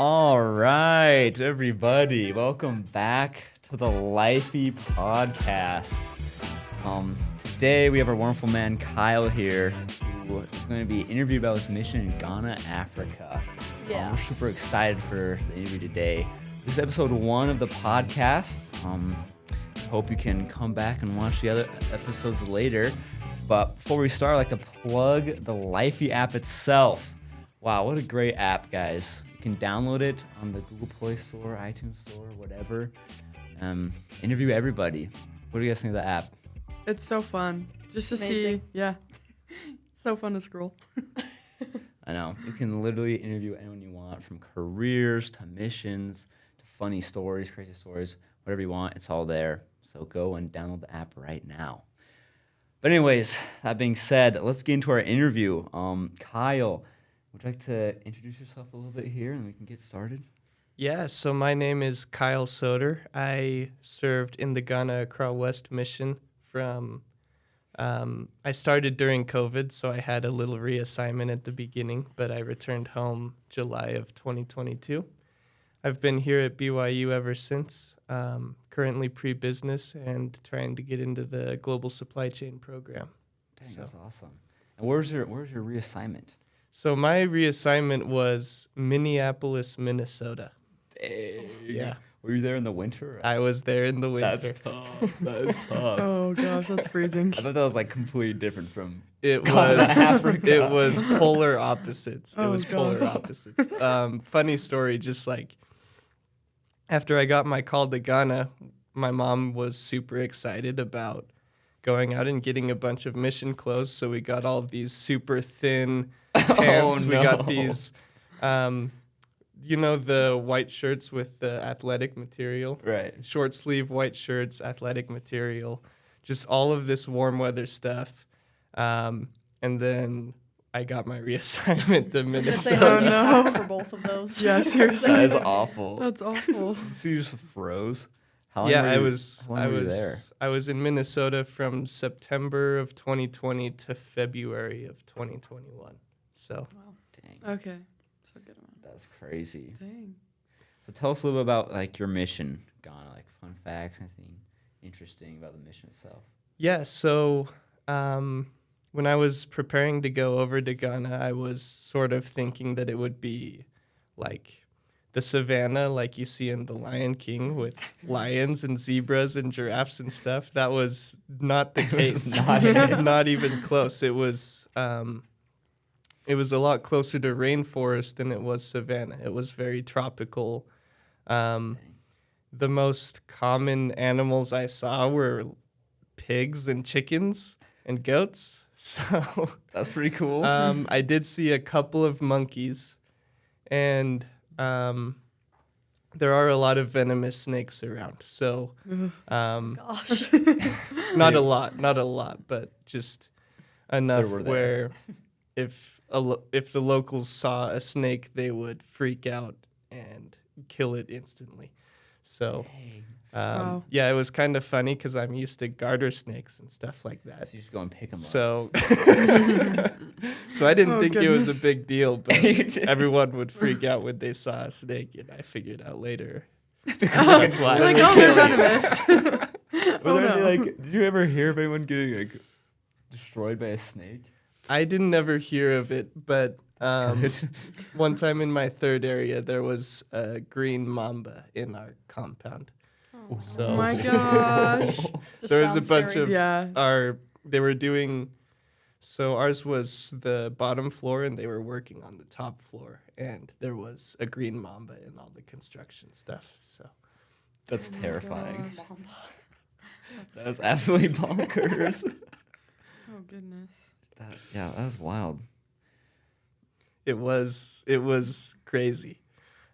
All right, everybody, welcome back to the Lifey podcast. Today we have our wonderful man Kyle here, who is going to be interviewed about his mission in Ghana, Africa. Yeah. We're super excited for the interview today. This is episode 1 of the podcast. I hope you can come back and watch the other episodes later. But before we start, I'd like to plug the Lifey app itself. Wow, what a great app, guys. You can download it on the Google Play Store, iTunes Store, whatever. Interview everybody. What do you guys think of the app? It's so fun. Just to Amazing. see, yeah. It's so fun to scroll. I know. You can literally interview anyone you want, from careers to missions to funny stories, crazy stories, whatever you want. It's all there. So go and download the app right now. But anyways, that being said, let's get into our interview. Kyle, would you like to introduce yourself a little bit here and we can get started? Yeah, so my name is Kyle Soder. I served in the Ghana Accra West mission from, I started during COVID, so I had a little reassignment at the beginning, but I returned home July of 2022. I've been here at BYU ever since, currently pre-business and trying to get into the global supply chain program. Dang, that's awesome. And where's your reassignment? So my reassignment was Minneapolis, Minnesota. Dang. Yeah. Were you there in the winter? I was there in the winter. That's tough. That is tough. Oh gosh, that's freezing. I thought that was like completely different from It Ghana, was Africa. it was polar opposites. Oh, it was polar God. opposites. Funny story, just like after I got my call to Ghana, my mom was super excited about going out and getting a bunch of mission clothes. So we got all of these super thin pants. We got these the white shirts with the athletic material. Right. Short sleeve white shirts, athletic material, just all of this warm weather stuff. And then I got my reassignment to I was gonna say, Minnesota. how did you no. prep for both of those? Yeah, seriously. That is awful. That's awful. So you just froze? How long Yeah, were I you- was how long I were you was there? I was in Minnesota from September of 2020 to February of 2021. So Wow. Dang, Okay. So good amount. that's crazy. Dang. So tell us a little bit about like your mission, Ghana, like fun facts, anything interesting about the mission itself. yeah, so when I was preparing to go over to Ghana, I was sort of thinking that it would be like the savannah like you see in The Lion King with lions and zebras and giraffes and stuff. That was not the case. Not even close. It was a lot closer to rainforest than it was savannah. It was very tropical. The most common animals I saw were pigs and chickens and goats. So That's pretty cool. I did see a couple of monkeys, and there are a lot of venomous snakes around. So Gosh. not a lot, but just enough were there. where if the locals saw a snake, they would freak out and kill it instantly. So Wow. yeah, it was kind of funny because I'm used to garter snakes and stuff like that. So you just go and pick them up. So, so I didn't Oh, think it was a goodness. big deal, but everyone would freak out when they saw a snake, and I figured out later. That's why. Like, oh, they're venomous. Were there any, no. like, did you ever hear of anyone getting like destroyed by a snake? I didn't ever hear of it, but one time in my third area, there was a green mamba in our compound. So Oh my gosh. Just there was a sounds bunch scary. of Yeah. they were doing, so ours was the bottom floor and they were working on the top floor, and there was a green mamba in all the construction stuff. So That's Oh my terrifying. gosh. That is absolutely bonkers. Oh goodness. That was wild. it was crazy.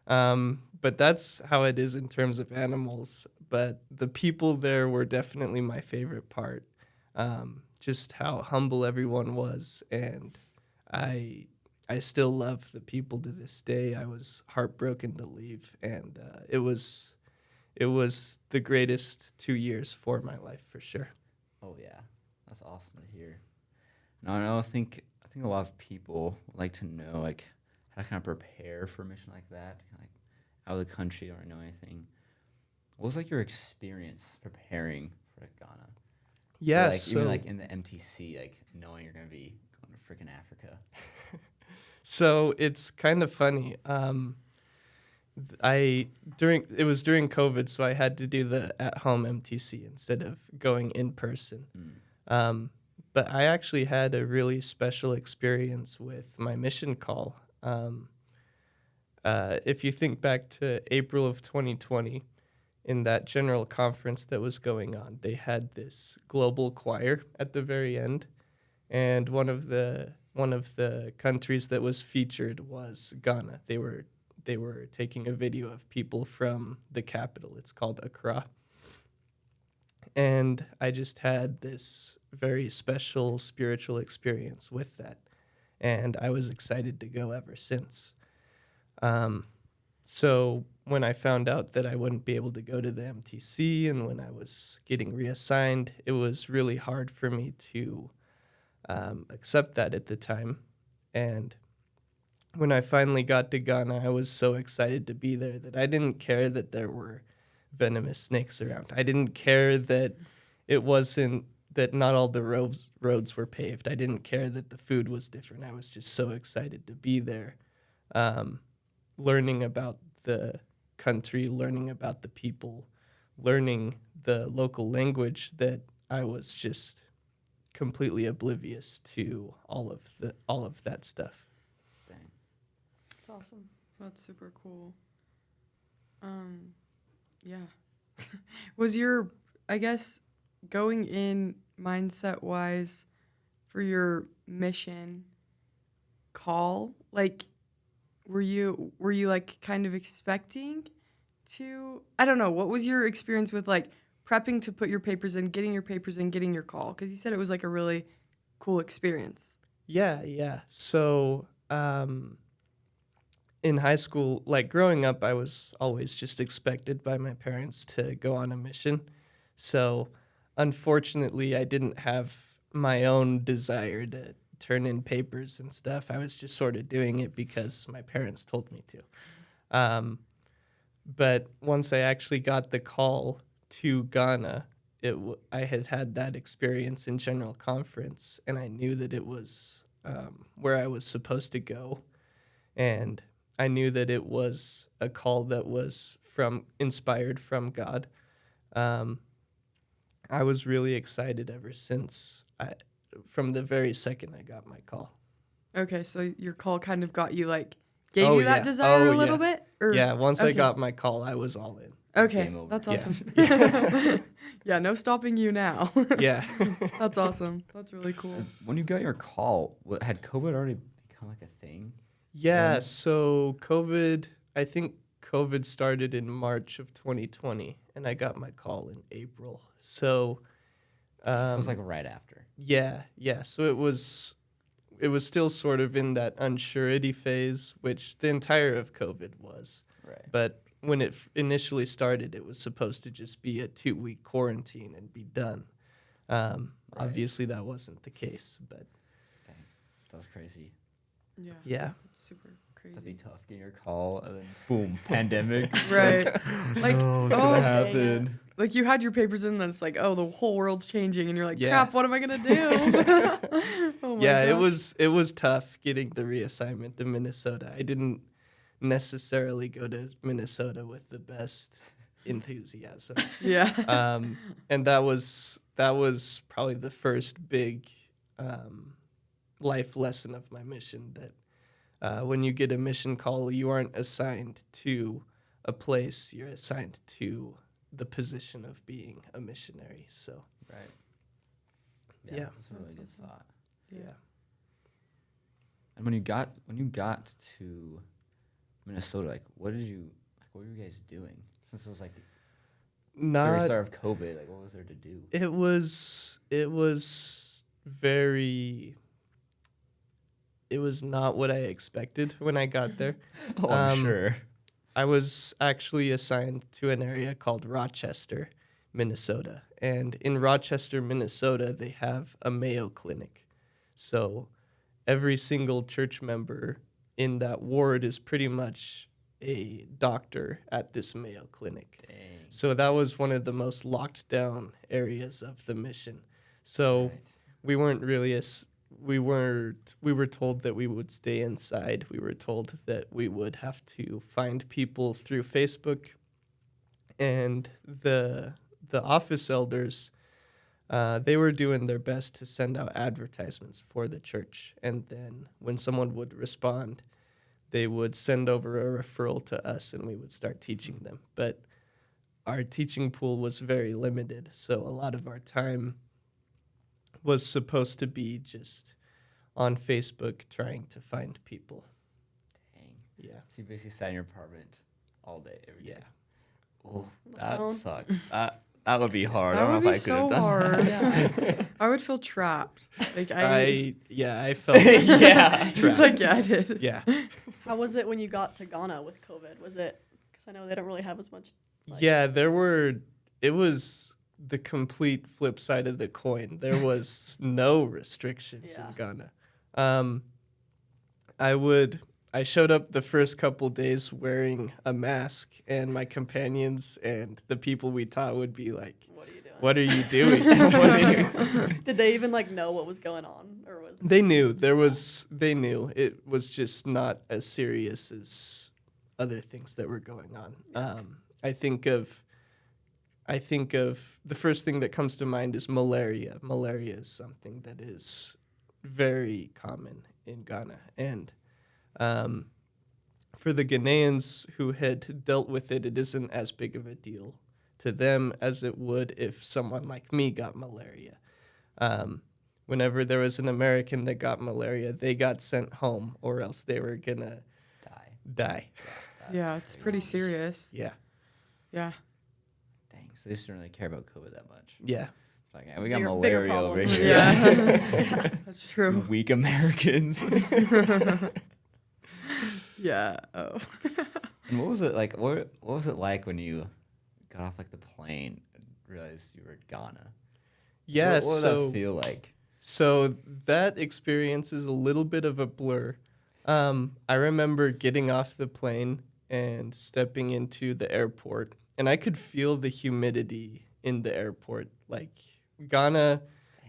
But that's how it is in terms of animals. But the people there were definitely my favorite part. Just how humble everyone was, and I still love the people to this day. I was heartbroken to leave, and it was the greatest 2 years for my life for sure. Oh yeah, that's awesome to hear. No, I think a lot of people would like to know, like, how to kind of prepare for a mission like that, kind of like out of the country, don't know anything. What was like your experience preparing for like, Ghana? Yeah, Or, like so even like in the MTC, like knowing you're gonna be going to freaking Africa. so it's kind of funny. It was during COVID, so I had to do the at-home MTC instead of going in person. Um, but I actually had a really special experience with my mission call. If you think back to April of 2020, in that general conference that was going on, they had this global choir at the very end, and one of the countries that was featured was Ghana. They were taking a video of people from the capital. It's called Accra. And I just had this very special spiritual experience with that. And I was excited to go ever since. So when I found out that I wouldn't be able to go to the MTC and when I was getting reassigned, it was really hard for me to accept that at the time. And when I finally got to Ghana, I was so excited to be there that I didn't care that there were venomous snakes around. I didn't care that it wasn't that not all the roads were paved. I didn't care that the food was different. I was just so excited to be there, learning about the country, learning about the people, learning the local language that I was just completely oblivious to all of that stuff. Dang. That's awesome. That's super cool. Yeah. Was your, I guess, going in mindset wise for your mission call, like, were you like kind of expecting to, I don't know, what was your experience with like prepping to put your papers in, getting your call? Because you said it was like a really cool experience. Yeah. So, in high school, like growing up, I was always just expected by my parents to go on a mission. So, unfortunately, I didn't have my own desire to turn in papers and stuff. I was just sort of doing it because my parents told me to. But once I actually got the call to Ghana, I had had that experience in general conference, and I knew that it was where I was supposed to go, and I knew that it was a call that was inspired from God. I was really excited ever since from the very second I got my call. Okay, so your call kind of got you like, gave Oh, you that yeah. desire Oh, a little yeah. bit? Or, Yeah, once I okay. got my call, I was all in. Okay, Game over. that's Yeah. awesome. Yeah, no stopping you now. Yeah. That's awesome. That's really cool. When you got your call, had COVID already become like a thing? Yeah, Then? so I think COVID started in March of 2020, and I got my call in April. So, So it was like right after. yeah. So it was still sort of in that unsurety phase, which the entire of COVID was. Right. But when it initially started, it was supposed to just be a 2-week quarantine and be done. Obviously, that wasn't the case, but Dang, that's crazy. Yeah. yeah. That's super That'd be crazy. tough getting your call and then boom, pandemic. Right. Like, oh, what's oh, gonna dang happen? Like you had your papers in, then it's like, oh, the whole world's changing, and you're like, Yeah. crap, what am I gonna do? Oh my Yeah, gosh. it was tough getting the reassignment to Minnesota. I didn't necessarily go to Minnesota with the best enthusiasm. Yeah. And that was probably the first big life lesson of my mission, that when you get a mission call, you aren't assigned to a place, you're assigned to the position of being a missionary. So Right. Yeah. That's a really That's good awesome. thought. yeah. And when you got to Minnesota, like what were you guys doing? Since it was like the very Not start of COVID, like what was there to do? It was not what I expected when I got there. Oh, I'm sure. I was actually assigned to an area called Rochester, Minnesota. And in Rochester, Minnesota, they have a Mayo Clinic. So every single church member in that ward is pretty much a doctor at this Mayo clinic. Dang. So that was one of the most locked down areas of the mission. So Right. we weren't really we were told that we would stay inside. We were told that we would have to find people through Facebook, and the office elders, they were doing their best to send out advertisements for the church, and then when someone would respond, they would send over a referral to us, and we would start teaching them. But our teaching pool was very limited, so a lot of our time was supposed to be just on Facebook trying to find people. Dang. Yeah. So you basically sat in your apartment all day, every day. Yeah. Oh, that phone. sucks. That would be hard. That I don't would know be if I could so have done hard. that. I would feel trapped. Like I felt Yeah. He's like, yeah, I did. yeah. How was it when you got to Ghana with COVID? Was it, because I know they don't really have as much. Like, Yeah, it was the complete flip side of the coin. There was no restrictions Yeah. in Ghana. I showed up the first couple days wearing a mask, and my companions and the people we taught would be like, What are you doing? "What are you doing? What are you doing?" Did they even like know what was going on, or was They knew they knew it was just not as serious as other things that were going on. I think of the first thing that comes to mind is malaria. Malaria is something that is very common in Ghana, and for the Ghanaians who had dealt with it, it isn't as big of a deal to them as it would if someone like me got malaria. Whenever there was an American that got malaria, they got sent home, or else they were gonna die. Yeah, it's pretty serious. Yeah, Yeah. Dang, so they just don't really care about COVID that much. yeah. It's like, yeah, we got Bigger malaria over problems. here. Yeah. That's true. Weak Americans. Yeah. Oh. And what was it like? What was it like when you got off like the plane and realized you were in Ghana? Yeah, What did so that feel like? So that experience is a little bit of a blur. I remember getting off the plane and stepping into the airport, and I could feel the humidity in the airport. Like Ghana,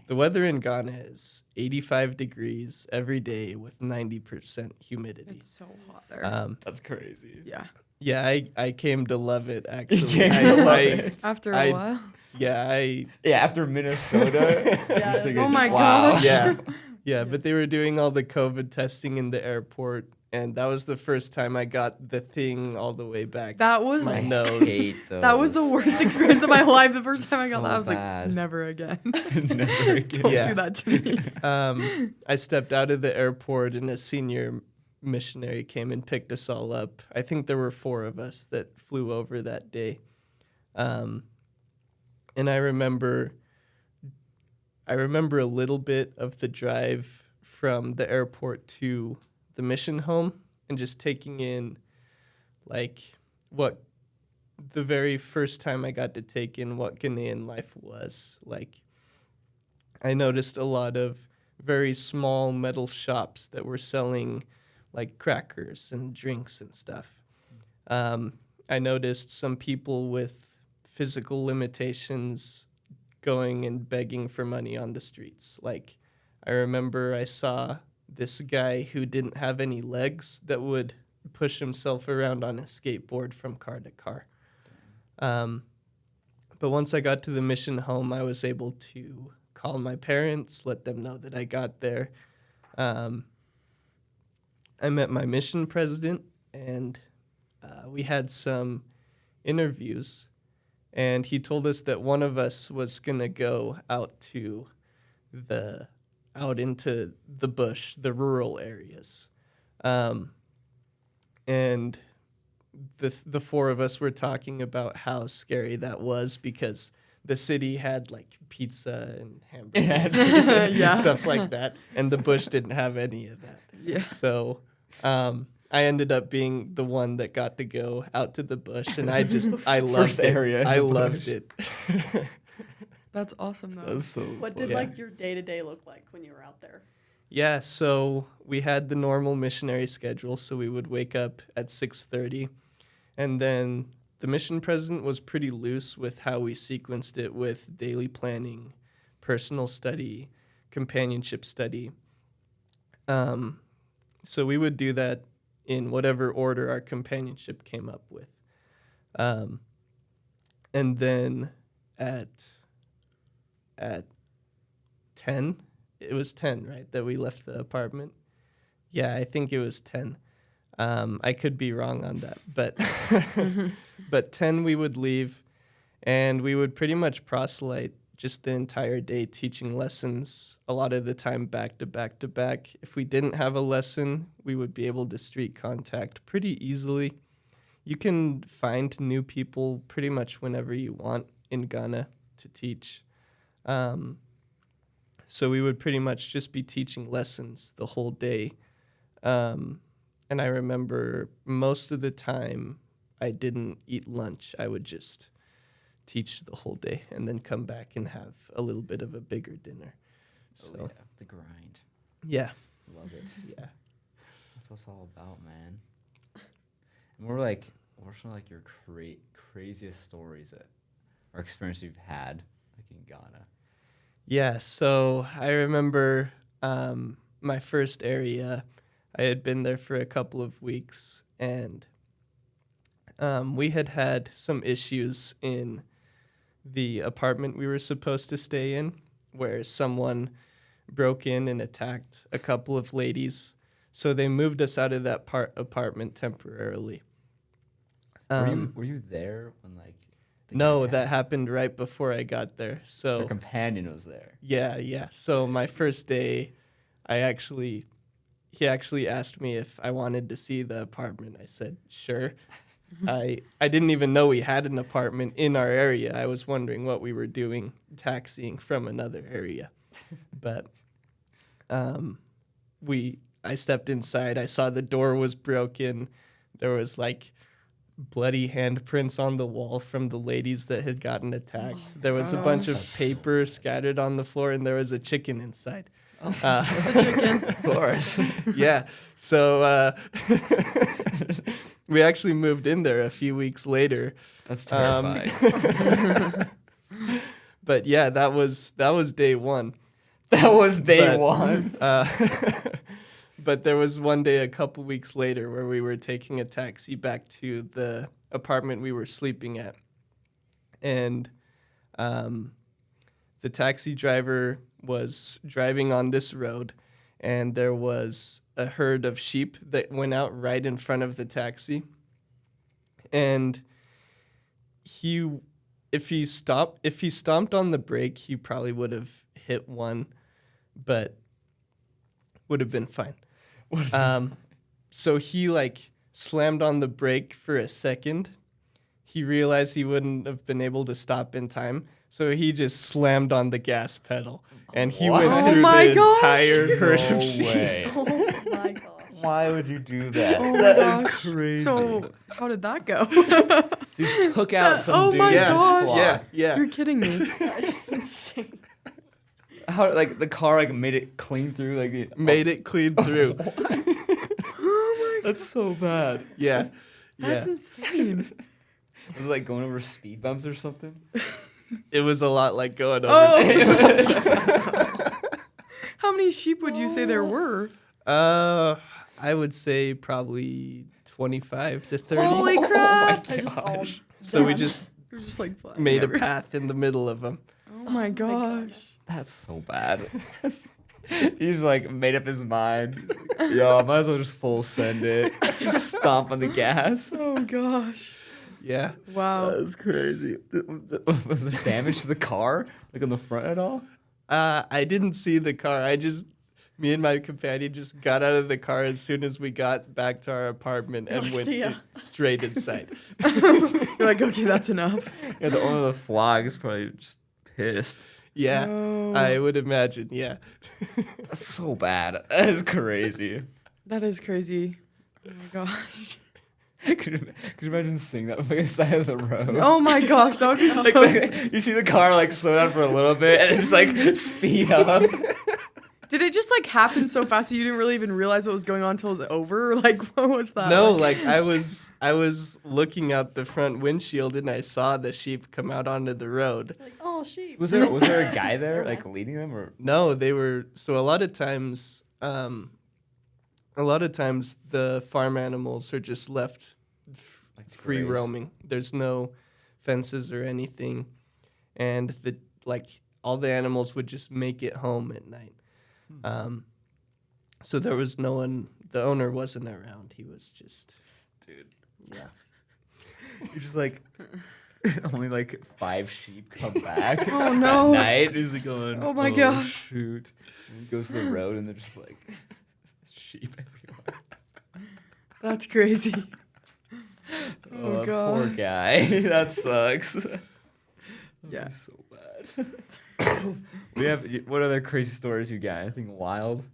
the weather in Ghana is 85 degrees every day with 90% humidity. It's so hot there. That's crazy. Yeah. Yeah, I came to love it, actually. Yeah, I- love I- it. After I- a while. Yeah, Yeah, after Minnesota. Yeah. just like, Oh my wow. gosh. Yeah, but they were doing all the COVID testing in the airport, and that was the first time I got the thing all the way back. That was My I nose. hate those. that was the worst experience of my life. The first time I got So that, I was bad. like, never again. Never again. Don't Yeah. do that to me. I stepped out of the airport, and a senior missionary came and picked us all up. I think there were 4 of us that flew over that day. And I remember a little bit of the drive from the airport to the mission home, and just taking in like what the very first time I got to take in what Ghanaian life was like. I noticed a lot of very small metal shops that were selling like crackers and drinks and stuff. I noticed some people with physical limitations going and begging for money on the streets. Like, I remember I saw this guy who didn't have any legs that would push himself around on a skateboard from car to car. But once I got to the mission home, I was able to call my parents, let them know that I got there. I met my mission president, and we had some interviews, and he told us that one of us was going to go out into the bush, the rural areas. And the 4 of us were talking about how scary that was, because the city had like pizza and hamburgers and Yeah. stuff like that, and the bush didn't have any of that. Yeah. So I ended up being the one that got to go out to the bush, and I loved First it. area in I the loved bush. it. That's awesome though. That's so What funny. did like your day to day look like when you were out there? Yeah, so we had the normal missionary schedule, so we would wake up at 6:30, and then the mission president was pretty loose with how we sequenced it with daily planning, personal study, companionship study. So we would do that in whatever order our companionship came up with. And then at 10, it was 10, right, that we left the apartment? Yeah, I think it was 10. I could be wrong on that, but but 10 we would leave, and we would pretty much proselyte just the entire day, teaching lessons, a lot of the time back to back to back. If we didn't have a lesson, we would be able to street contact pretty easily. You can find new people pretty much whenever you want in Ghana to teach. So we would pretty much just be teaching lessons the whole day. And I remember most of the time I didn't eat lunch. I would just teach the whole day and then come back and have a little bit of a bigger dinner. So Oh, yeah, the grind. yeah. Love it. Yeah. That's what it's all about, man. And what are some like your craziest stories or experience you've had like in Ghana? Yeah, so I remember my first area. I had been there for a couple of weeks, and we had some issues in the apartment we were supposed to stay in, where someone broke in and attacked a couple of ladies. So they moved us out of that apartment temporarily. Were you there when like? they got No, attacked? that happened right before I got there. Your So companion was there. yeah. So my first day, he actually asked me if I wanted to see the apartment. I said, sure. I didn't even know we had an apartment in our area. I was wondering what we were doing taxiing from another area. But I stepped inside. I saw the door was broken. There was like bloody handprints on the wall from the ladies that had gotten attacked. There was a bunch of paper scattered on the floor, and there was a chicken inside. Of course. Yeah. So we actually moved in there a few weeks later. That's terrifying. But yeah, that was day one. That was day But- one. But there was one day a couple weeks later where we were taking a taxi back to the apartment we were sleeping at. And the taxi driver was driving on this road, and there was a herd of sheep that went out right in front of the taxi. And if he stomped on the brake, he probably would have hit one, but would have been fine. So he like slammed on the brake for a second. He realized he wouldn't have been able to stop in time, so he just slammed on the gas pedal, and he What? went Oh through my the gosh. entire herd No of sheep. way. Oh my gosh. Why would you do that? Oh my That is gosh. crazy. So how did that go? So you just took out some Oh dude's my Yeah, gosh. flock. yeah. You're kidding me. Insane. How like the car like made it clean through like the, Made it clean through. That's so bad. Yeah. That's Yeah. insane. Was it like going over speed bumps or something? It was a lot like going over. Oh. How many sheep would you say there were? I would say probably 25 to 30. Holy crap! They're just all So we done. just You're just like flying made a everywhere. path in the middle of them. Oh my gosh. That's so bad. He's like made up his mind. Yo, I might as well just full send it. Just stomp on the gas. Oh gosh. Yeah. Wow. That's crazy. Was there damage to the car? Like on the front at all? I didn't see the car. Me and my companion just got out of the car as soon as we got back to our apartment and Like, went see ya. straight inside. You're like, okay, that's enough. Yeah, the owner of the flock is probably just pissed. Yeah, No. I would imagine. Yeah. That's so bad. That is crazy. That is crazy. Oh my gosh. Could you imagine seeing that from the side of the road? Oh my gosh, that would be so. Like, you see the car like slow down for a little bit and then just like speed up. Did it just like happen so fast that you didn't really even realize what was going on until it was over? Like, what was that? No, like I was looking out the front windshield and I saw the sheep come out onto the road. Like, oh, sheep. Was there a guy there like leading them or? No, they were so a lot of times the farm animals are just left Like to free graze? roaming. There's no fences or anything, and all the animals would just make it home at night. So there was no one. The owner wasn't around. He was just, Dude, yeah. you're just like only like 5 sheep come back. Oh, no. At night, he's like going. Oh my gosh. Shoot! And he goes to the road and they're just like sheep everywhere. That's crazy. Oh, Oh, poor God. guy. That sucks. Yeah. So bad. What other crazy stories you got? Anything wild?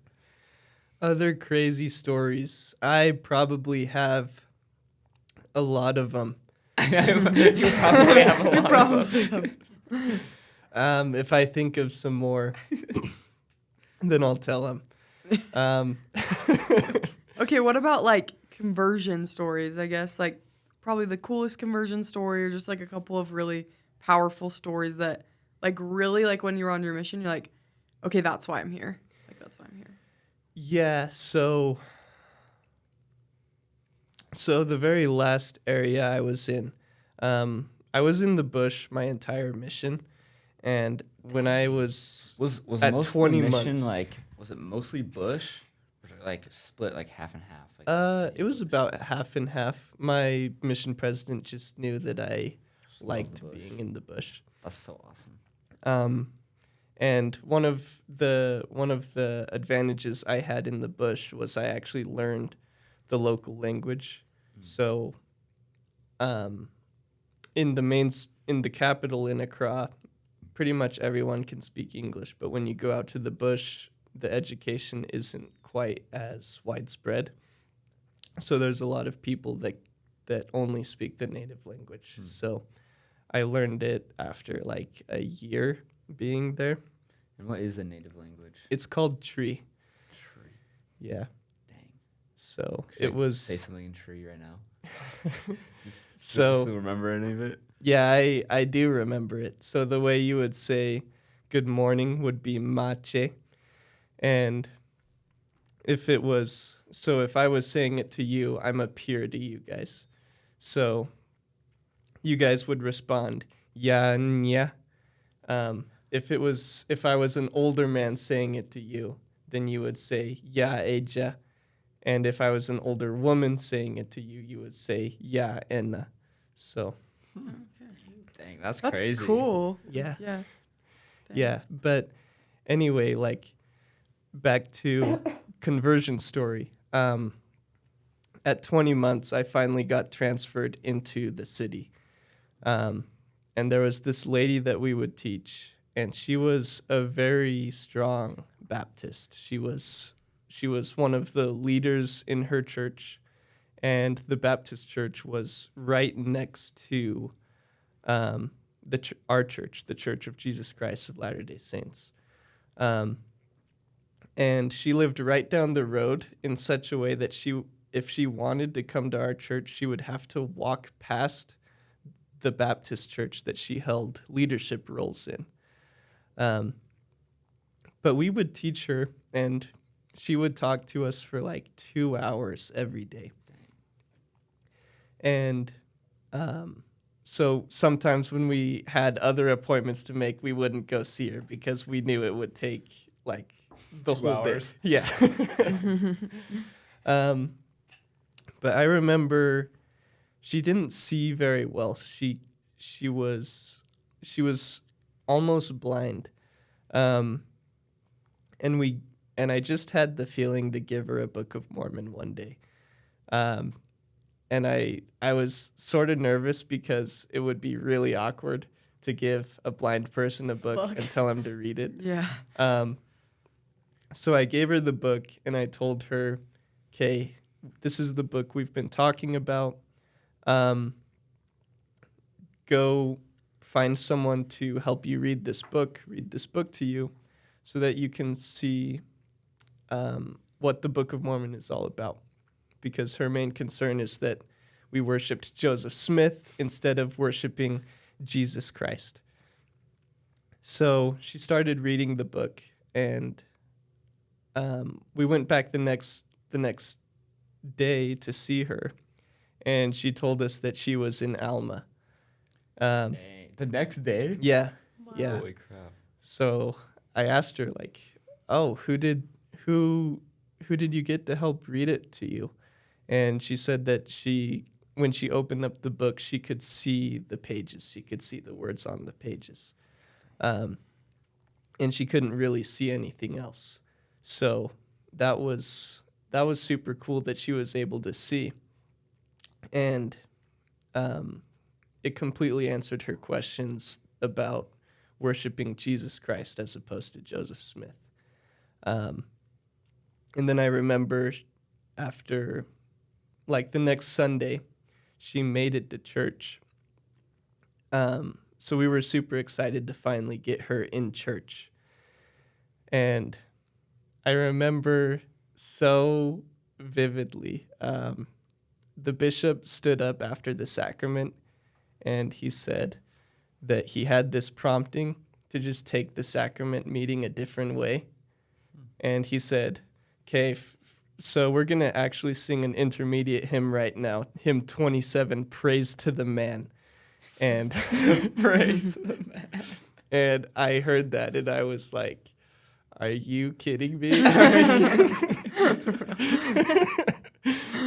Other crazy stories. I probably have a lot of them. You probably have a lot of them. If I think of some more, then I'll tell them. Okay, what about like conversion stories? I guess like probably the coolest conversion story, or just like a couple of really powerful stories that like really like when you're on your mission, you're like, okay, that's why I'm here. Like that's why I'm here. Yeah, so the very last area I was in the bush my entire mission, and when I was Was at most 20 of the mission months. like was it mostly bush or was it like split like half and half? Like it was about half and half. My mission president just knew that I Just love the liked bush. being in the bush. That's so awesome. And one of the advantages I had in the bush was I actually learned the local language. So, in the capital in Accra, pretty much everyone can speak English. But when you go out to the bush, the education isn't quite as widespread. So there's a lot of people that only speak the native language. So I learned it after like a year being there. And what is the native language? It's called Tree. Tree. Yeah. Dang. So Should I it was. say something in tree right now. So Still remember any of it? yeah, I do remember it. So the way you would say good morning would be mache. And if I was saying it to you, I'm a peer to you guys. So you guys would respond, ya nya. If I was an older man saying it to you, then you would say ya eja. And if I was an older woman saying it to you, you would say ya enna. So Dang, that's That's crazy. cool. yeah. Yeah. Dang. Yeah, but anyway, like back to conversion story. At 20 months, I finally got transferred into the city. And there was this lady that we would teach, and she was a very strong Baptist. She was one of the leaders in her church, and the Baptist church was right next to our church, the Church of Jesus Christ of Latter-day Saints. And she lived right down the road in such a way that if she wanted to come to our church, she would have to walk past the Baptist church that she held leadership roles in. But we would teach her, and she would talk to us for like 2 hours every day. And so sometimes when we had other appointments to make, we wouldn't go see her because we knew it would take like the 2 whole hours. day. Yeah. But I remember she didn't see very well. She was almost blind. And I just had the feeling to give her a Book of Mormon one day. And I was sort of nervous because it would be really awkward to give a blind person a book and tell him to read it. Yeah. So I gave her the book and I told her, okay, this is the book we've been talking about. Go find someone to help you read this book to you so that you can see what the Book of Mormon is all about, because her main concern is that we worshipped Joseph Smith instead of worshiping Jesus Christ. So she started reading the book, and we went back the next day to see her, and she told us that she was in Alma. Dang. The next day? Yeah, Wow. yeah. Holy crap. So I asked her, like, "Oh, who did you get to help read it to you?" And she said that when she opened up the book, she could see the pages. She could see the words on the pages. And she couldn't really see anything else. So that was super cool that she was able to see. And it completely answered her questions about worshiping Jesus Christ as opposed to Joseph Smith. And then I remember after, like, the next Sunday, she made it to church. So we were super excited to finally get her in church. And I remember so vividly, the bishop stood up after the sacrament, and he said that he had this prompting to just take the sacrament meeting a different way. And he said, "Okay, so we're going to actually sing an intermediate hymn right now, hymn 27, Praise to the Man." And Praise the man. and I heard that, and I was like, "Are you kidding me?"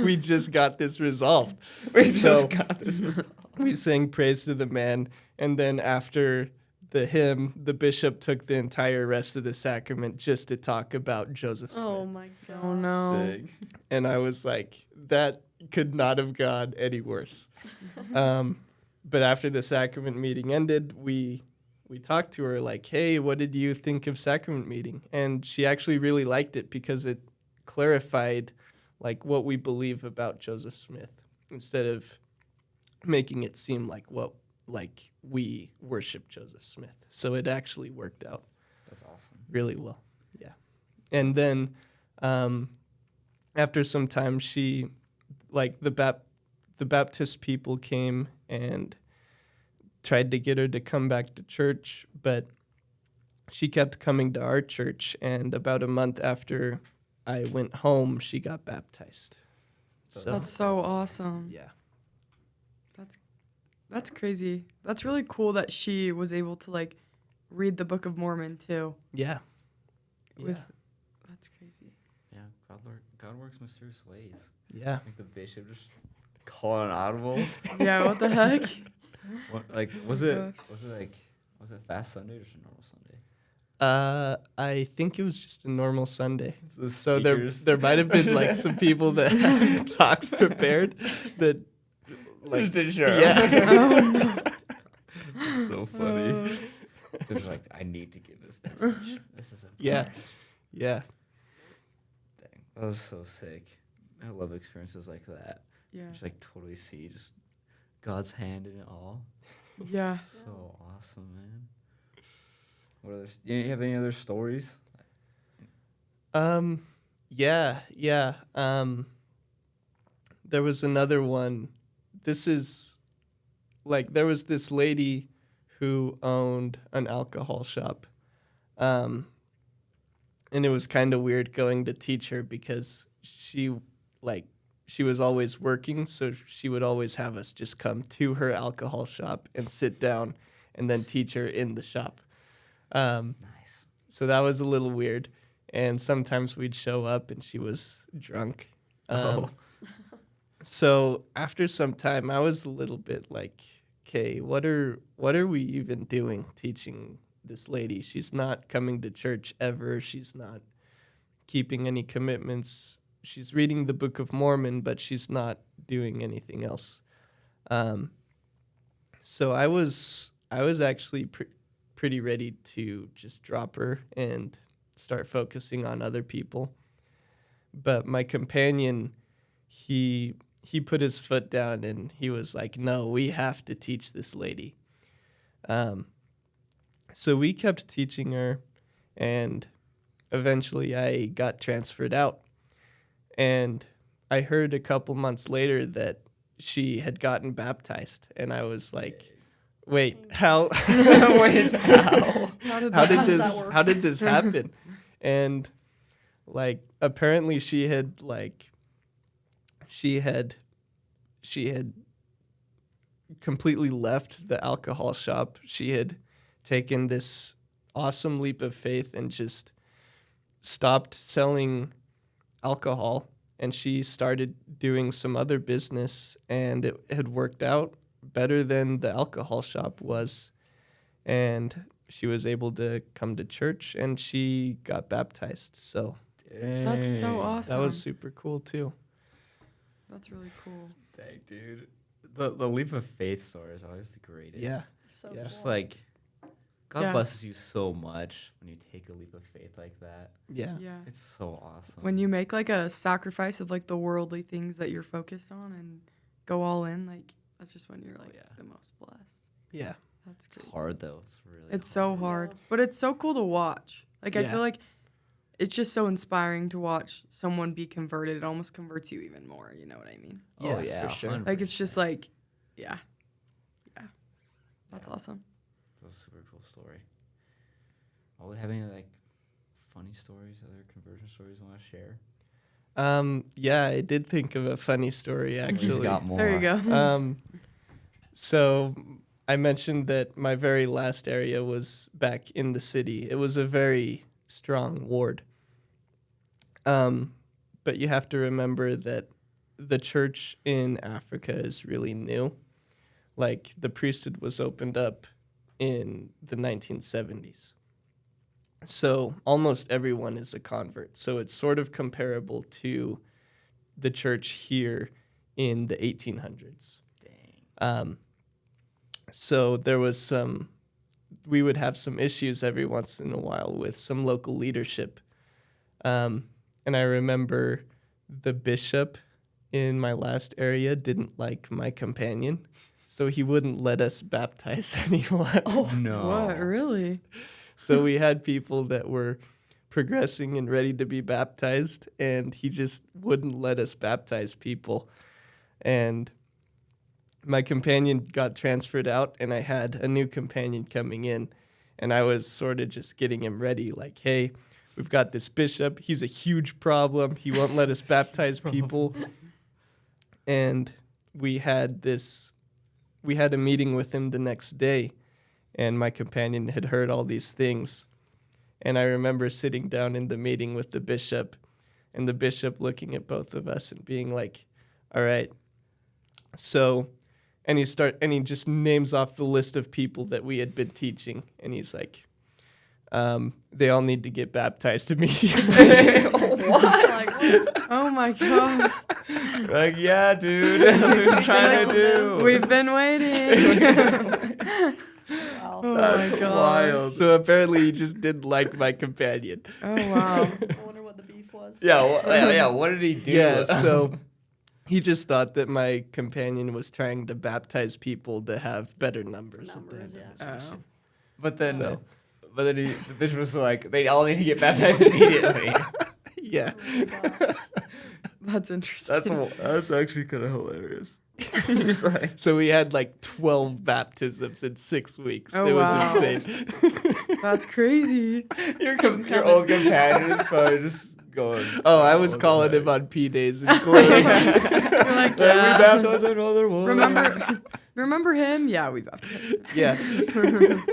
We just got this resolved. We So- just got this. We sang Praise to the Man, and then after the hymn, the bishop took the entire rest of the sacrament just to talk about Joseph Smith. Oh my god. Oh no. Sick. And I was like, that could not have gone any worse. But after the sacrament meeting ended, we talked to her like, "Hey, what did you think of sacrament meeting?" And she actually really liked it because it clarified like what we believe about Joseph Smith instead of making it seem like we worship Joseph Smith. So it actually worked out That's awesome. really well. Yeah. And then after some time, she, like, the Baptist people came and tried to get her to come back to church, but she kept coming to our church, and about a month after I went home, she got baptized. So That's so awesome. yeah. That's crazy. That's really cool that she was able to like read the Book of Mormon too. Yeah. With That's crazy. Yeah, God works mysterious ways. Yeah. Like the bishop just calling an audible. Yeah, what the heck? What, like, was Oh it gosh. was it fast Sunday or just a normal Sunday? I think it was just a normal Sunday. The So speakers- there might have been like some people that had talks prepared that just didn't show up. yeah. Oh no. It's so funny. They're just like, I need to give this message. This is important. Yeah. Yeah. Dang, that was so sick. I love experiences like that. Yeah. Just like totally see just God's hand in it all. Yeah. So awesome, man. What other? You have any other stories? Yeah. There was another one. This is like there was this lady who owned an alcohol shop. And it was kind of weird going to teach her because she was always working, so she would always have us just come to her alcohol shop and sit down and then teach her in the shop. Nice. So that was a little weird. And sometimes we'd show up and she was drunk. So after some time, I was a little bit like, okay, what are we even doing teaching this lady? She's not coming to church ever. She's not keeping any commitments. She's reading the Book of Mormon, but she's not doing anything else. So I was actually pretty ready to just drop her and start focusing on other people. But my companion, he put his foot down and he was like, "No, we have to teach this lady." So we kept teaching her, and eventually I got transferred out. And I heard a couple months later that she had gotten baptized. And I was like, wait, how? Wait, how? how did How does that this work? how did this happen? And like apparently she had completely left the alcohol shop. She had taken this awesome leap of faith and just stopped selling alcohol, and she started doing some other business, and it had worked out better than the alcohol shop was. And she was able to come to church, and she got baptized. So That's so Dang. awesome. that was super cool too. That's really cool. Dang, dude. The leap of faith story is always the greatest. Yeah. So Yeah. cool. Just like, God Yeah. blesses you so much when you take a leap of faith like that. Yeah. Yeah. It's so awesome. When you make like a sacrifice of like the worldly things that you're focused on and go all in, like that's just when you're like yeah. the most blessed. Yeah. That's It's crazy. hard though. It's really It's so Yeah. hard, but it's so cool to watch. Like I Yeah. feel like it's just so inspiring to watch someone be converted. It almost converts you even more. You know what I mean? Oh, Yeah, yeah, for sure. 100%. Like it's just like, yeah. That's awesome. That was a super cool story. Well, have any like funny stories, other conversion stories you want to share? Yeah, I did think of a funny story He's actually. got more. There you go. So I mentioned that my very last area was back in the city. It was a very strong ward. But you have to remember that the church in Africa is really new. Like the priesthood was opened up in the 1970s. So almost everyone is a convert. So it's sort of comparable to the church here in the 1800s. Dang. So there was we would have some issues every once in a while with some local leadership. And I remember the bishop in my last area didn't like my companion, so he wouldn't let us baptize anyone. Oh no. What? Really? So we had people that were progressing and ready to be baptized, and he just wouldn't let us baptize people. And my companion got transferred out, and I had a new companion coming in, and I was sort of just getting him ready, like, hey, we've got this bishop. He's a huge problem. He won't let us baptize people. And we had a meeting with him the next day, and my companion had heard all these things. And I remember sitting down in the meeting with the bishop, and the bishop looking at both of us and being like, all right, so, and he just names off the list of people that we had been teaching, and he's like, they all need to get baptized immediately. Oh my god. Like, yeah, dude. That's what we're trying to do. We've been waiting. Wow. Oh That's my god. wild. So apparently he just didn't like my companion. Oh wow. I wonder what the beef was. Yeah, yeah. What did he do? Yeah, so he just thought that my companion was trying to baptize people to have better numbers. at the Numbers, end yeah. of this mission. but then, So- the bishop was like, they all need to get baptized immediately. Yeah. Oh my gosh. That's interesting. That's actually kind of hilarious. He's like, So we had like 12 baptisms in 6 weeks. Oh, it was wow. insane. That's crazy. your old companion is probably just going. Oh, I was calling him on P days and clothes. You're like, We yeah. baptized another one. Remember him? Yeah, we baptized Yeah. him.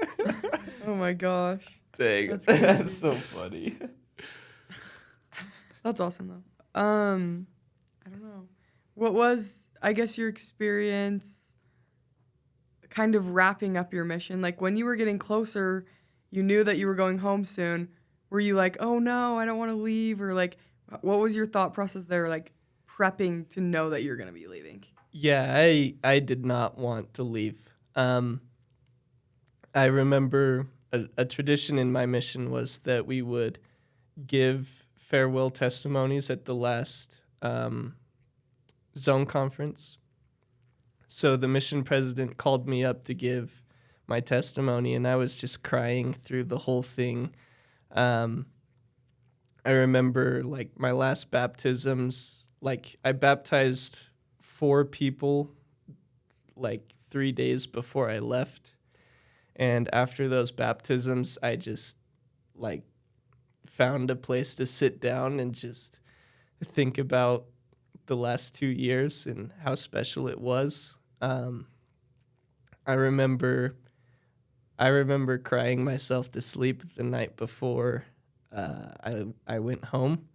Oh my gosh. Dang, That's that's crazy. so funny. That's awesome though. I don't know. What was, I guess, your experience kind of wrapping up your mission? Like when you were getting closer, you knew that you were going home soon. Were you like, oh no, I don't want to leave? Or like, what was your thought process there, like prepping to know that you're going to be leaving? Yeah, I did not want to leave. I remember a tradition in my mission was that we would give farewell testimonies at the last zone conference. So the mission president called me up to give my testimony, and I was just crying through the whole thing. I remember like my last baptisms, like I baptized 4 people like 3 days before I left. And after those baptisms, I just like found a place to sit down and just think about the last 2 years and how special it was. I remember crying myself to sleep the night before I went home.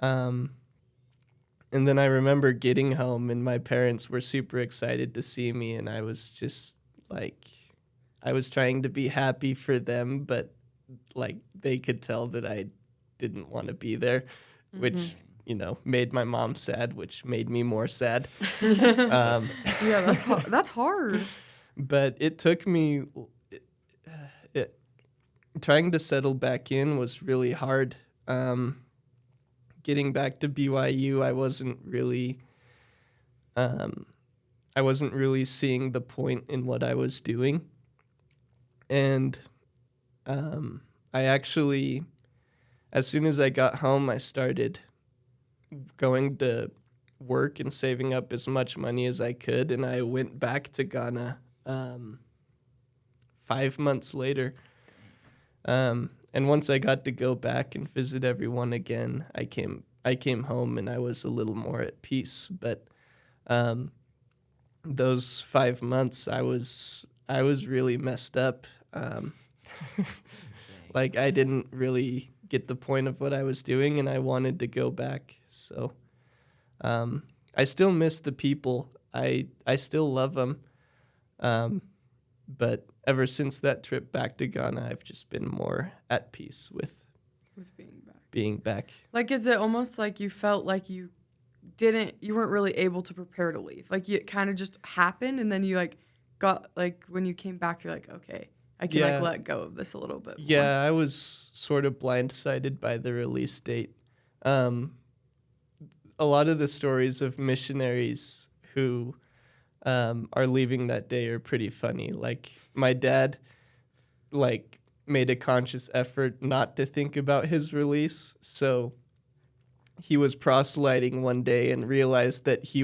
And then I remember getting home and my parents were super excited to see me, and I was just like, I was trying to be happy for them, but like they could tell that I didn't want to be there, which, made my mom sad, which made me more sad. Yeah, that's hard. But it took me, it, trying to settle back in was really hard. Getting back to BYU, I wasn't really seeing the point in what I was doing. And I actually, as soon as I got home, I started going to work and saving up as much money as I could, and I went back to Ghana 5 months later. And once I got to go back and visit everyone again, I came home and I was a little more at peace. But those 5 months, I was really messed up. Like I didn't really get the point of what I was doing, and I wanted to go back. So I still miss the people. I still love them. But ever since that trip back to Ghana, I've just been more at peace with being back. Like, is it almost like you felt like you weren't really able to prepare to leave? Like, it kind of just happened, and then you, like, got, like, when you came back, you're like, okay, I can, like, let go of this a little bit more. Yeah, I was sort of blindsided by the release date. A lot of the stories of missionaries who are leaving that day are pretty funny. Like my dad, like made a conscious effort not to think about his release. So he was proselyting one day and realized that he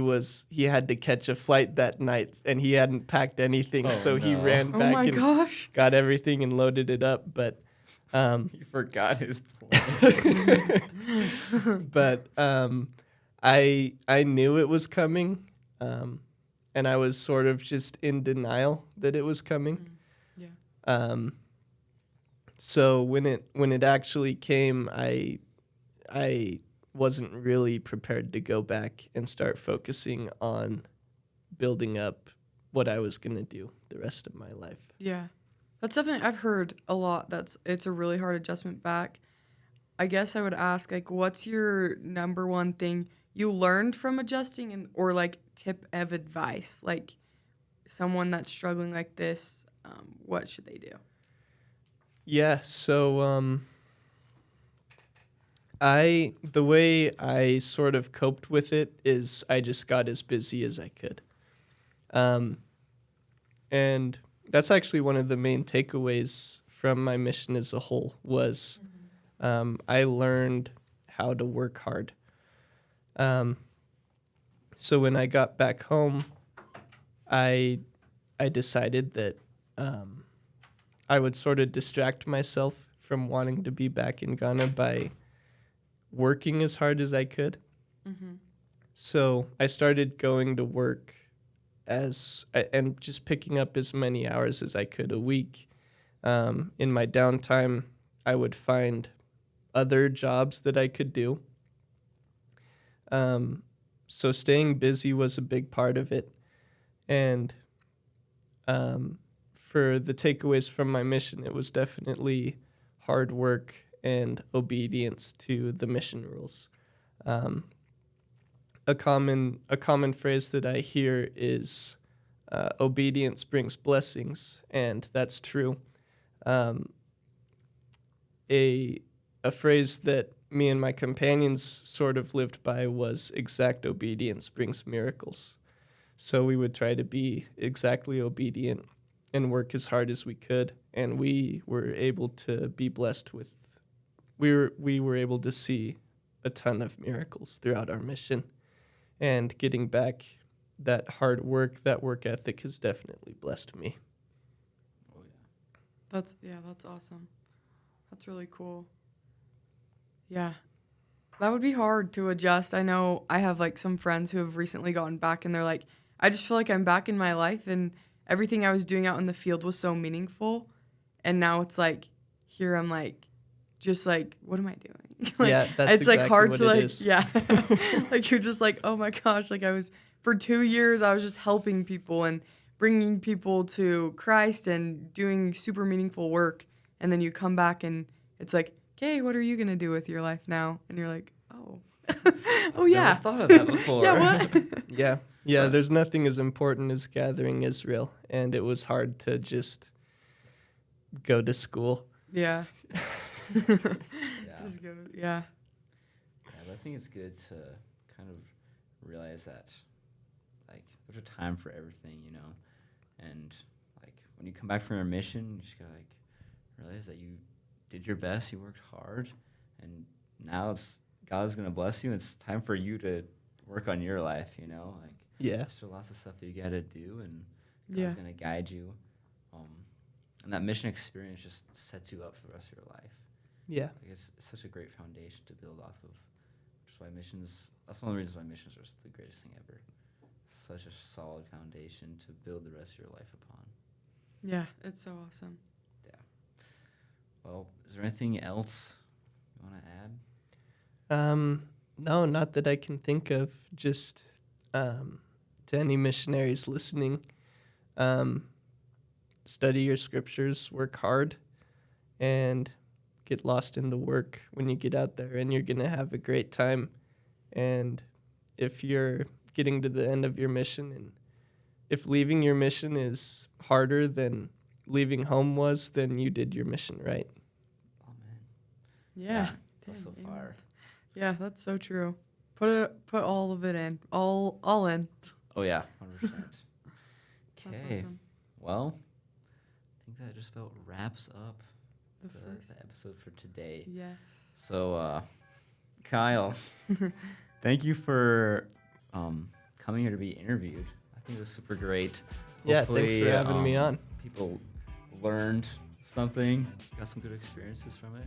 had to catch a flight that night and he hadn't packed anything. He ran back got everything and loaded it up. But he forgot his plan. but I knew it was coming. And I was sort of just in denial that it was coming. Yeah. So when it actually came, I wasn't really prepared to go back and start focusing on building up what I was gonna do the rest of my life. Yeah, that's something I've heard a lot. It's a really hard adjustment back. I guess I would ask, like, what's your number one thing you learned from adjusting, or like tip of advice, like someone that's struggling like this, what should they do? Yeah, so the way I sort of coped with it is I just got as busy as I could. And that's actually one of the main takeaways from my mission as a whole was I learned how to work hard. So when I got back home, I decided that I would sort of distract myself from wanting to be back in Ghana by working as hard as I could. Mm-hmm. So I started going to work and just picking up as many hours as I could a week. In my downtime, I would find other jobs that I could do. So staying busy was a big part of it. And for the takeaways from my mission, it was definitely hard work and obedience to the mission rules. A common phrase that I hear is obedience brings blessings, and that's true. A phrase that me and my companions sort of lived by was exact obedience brings miracles. So we would try to be exactly obedient and work as hard as we could, and we were able to be blessed with we were able to see a ton of miracles throughout our mission, and getting back that hard work, that work ethic has definitely blessed me. Oh yeah. That's awesome. That's really cool. Yeah. That would be hard to adjust. I know I have like some friends who have recently gotten back and they're like, I just feel like I'm back in my life and everything I was doing out in the field was so meaningful. And now it's like, here I'm like, just like, what am I doing? Like, Yeah, that's it's like exactly hard what to it like, is. yeah. Like you're just like, oh my gosh, like for 2 years, I was just helping people and bringing people to Christ and doing super meaningful work. And then you come back and it's like, okay, what are you going to do with your life now? And you're like, oh, oh yeah. Never thought of that before. Yeah, what? Yeah, But- there's nothing as important as gathering Israel, and it was hard to just go to school. Yeah. Yeah. Just go, yeah. Yeah, but I think it's good to kind of realize that, like, there's a time for everything, you know, and like when you come back from your mission, you just gotta like realize that you did your best, you worked hard, and now it's God's gonna bless you. And it's time for you to work on your life, you know, like Yeah. there's still lots of stuff that you gotta do, and God's Yeah. gonna guide you, and that mission experience just sets you up for the rest of your life. Yeah. Like it's such a great foundation to build off of. Which is why missions. That's one of the reasons why missions are the greatest thing ever. Such a solid foundation to build the rest of your life upon. Yeah, it's so awesome. Well, is there anything else you want to add? No, not that I can think of. Just to any missionaries listening, study your scriptures, work hard, and get lost in the work when you get out there, and you're going to have a great time. And if you're getting to the end of your mission, and if leaving your mission is harder than leaving home was, then you did your mission right. Oh man. Yeah. That's so Dang, far. amen. Yeah, that's so true. Put all of it in. All in. Oh yeah, 100%. That's Okay. awesome. Well, I think that just about wraps up The the first. episode for today. Yes. So, Kyle, thank you for coming here to be interviewed. I think it was super great. Yeah, thanks for having me on. People learned something, got some good experiences from it.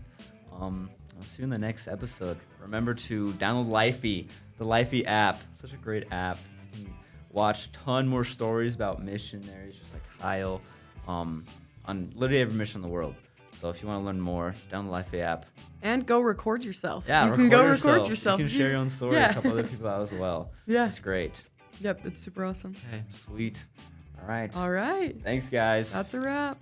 I'll see you in the next episode. Remember to download Lifey, the Lifey app. Such a great app. You can watch a ton more stories about missionaries, just like Kyle, on literally every mission in the world. So if you want to learn more, download the Lifey app. And go record yourself. Yeah, you can go record yourself. You can share your own stories, Yeah. help other people out as well. Yeah. It's great. Yep, it's super awesome. Okay, sweet. All right. All right. Thanks, guys. That's a wrap.